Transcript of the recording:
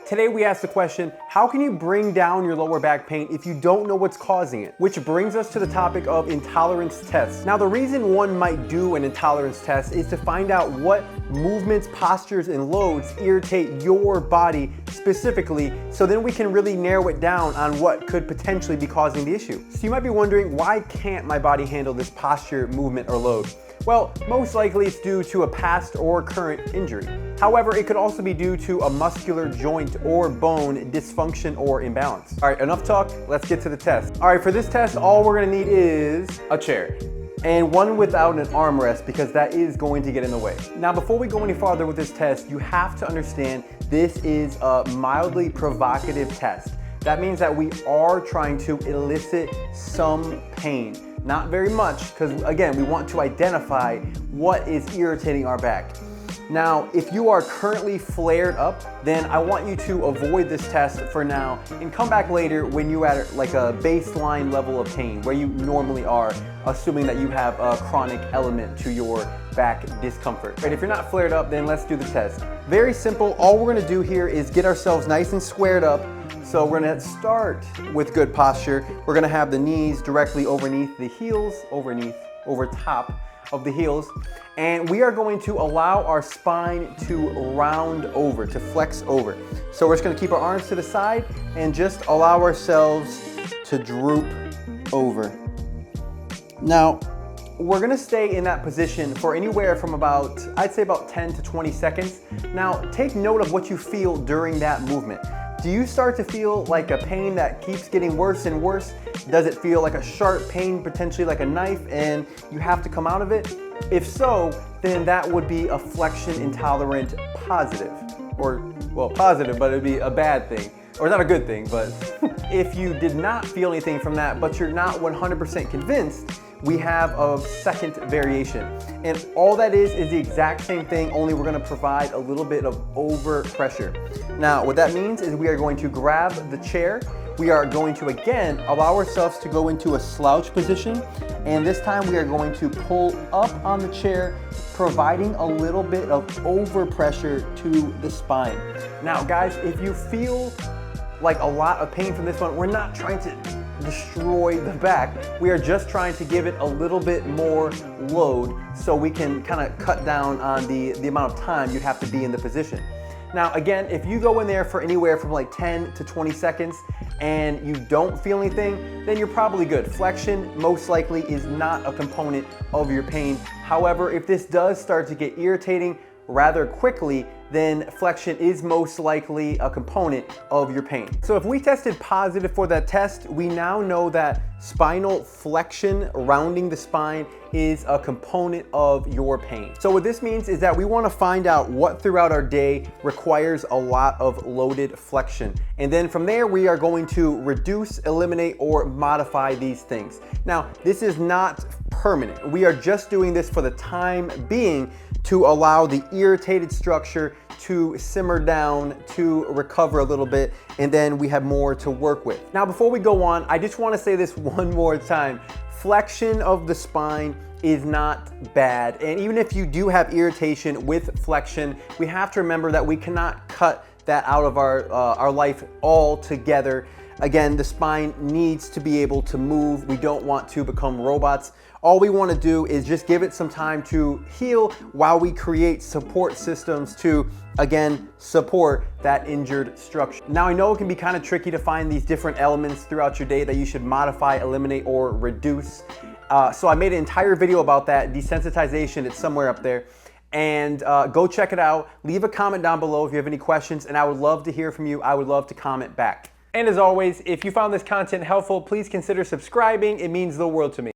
Today we ask the question, how can you bring down your lower back pain if you don't know what's causing it? Which brings us to the topic of intolerance tests. Now the reason one might do an intolerance test is to find out what movements, postures, and loads irritate your body specifically, so then we can really narrow it down on what could potentially be causing the issue. So you might be wondering, why can't my body handle this posture, movement, or load? Well, most likely it's due to a past or current injury. However, it could also be due to a muscular joint or bone dysfunction or imbalance. All right, enough talk, let's get to the test. All right, for this test, all we're gonna need is a chair. And one without an armrest, because that is going to get in the way. Now, before we go any farther with this test, you have to understand this is a mildly provocative test. That means that we are trying to elicit some pain. Not very much, because again, we want to identify what is irritating our back. Now, if you are currently flared up, then I want you to avoid this test for now and come back later when you're at like a baseline level of pain, where you normally are, assuming that you have a chronic element to your back discomfort. Right, if you're not flared up, then let's do the test. Very simple. All we're gonna do here is get ourselves nice and squared up. So we're gonna start with good posture. We're gonna have the knees directly underneath the heels, over top of the heels. And we are going to allow our spine to round over, to flex over. So we're just gonna keep our arms to the side and just allow ourselves to droop over. Now, we're gonna stay in that position for anywhere from about, I'd say about 10 to 20 seconds. Now, take note of what you feel during that movement. Do you start to feel like a pain that keeps getting worse and worse? Does it feel like a sharp pain, potentially like a knife, and you have to come out of it? If so, then that would be a flexion intolerant positive. Or, well, positive, but it'd be a bad thing. Or not a good thing, but if you did not feel anything from that, but you're not 100% convinced, we have a second variation. And all that is the exact same thing, only we're gonna provide a little bit of over pressure. Now, what that means is we are going to grab the chair. We are going to, again, allow ourselves to go into a slouch position. And this time we are going to pull up on the chair, providing a little bit of over pressure to the spine. Now, guys, if you feel like a lot of pain from this one, we're not trying to destroy the back. We are just trying to give it a little bit more load so we can kind of cut down on the amount of time you'd have to be in the position. Now, again, if you go in there for anywhere from like 10 to 20 seconds and you don't feel anything, then you're probably good. Flexion most likely is not a component of your pain. However, if this does start to get irritating rather quickly, then flexion is most likely a component of your pain. So if we tested positive for that test, we now know that spinal flexion, rounding the spine, is a component of your pain. So what this means is that we want to find out what throughout our day requires a lot of loaded flexion. And then from there, we are going to reduce, eliminate, or modify these things. Now, this is not permanent. We are just doing this for the time being to allow the irritated structure to simmer down, to recover a little bit, and then we have more to work with. Now, before we go on, I just want to say this one more time. Flexion of the spine is not bad. And even if you do have irritation with flexion, we have to remember that we cannot cut that out of our life altogether. Again, the spine needs to be able to move. We don't want to become robots. All we want to do is just give it some time to heal while we create support systems to, again, support that injured structure. Now, I know it can be kind of tricky to find these different elements throughout your day that you should modify, eliminate, or reduce. So I made an entire video about that, desensitization. It's somewhere up there. And go check it out. Leave a comment down below if you have any questions, and I would love to hear from you. I would love to comment back. And as always, if you found this content helpful, please consider subscribing. It means the world to me.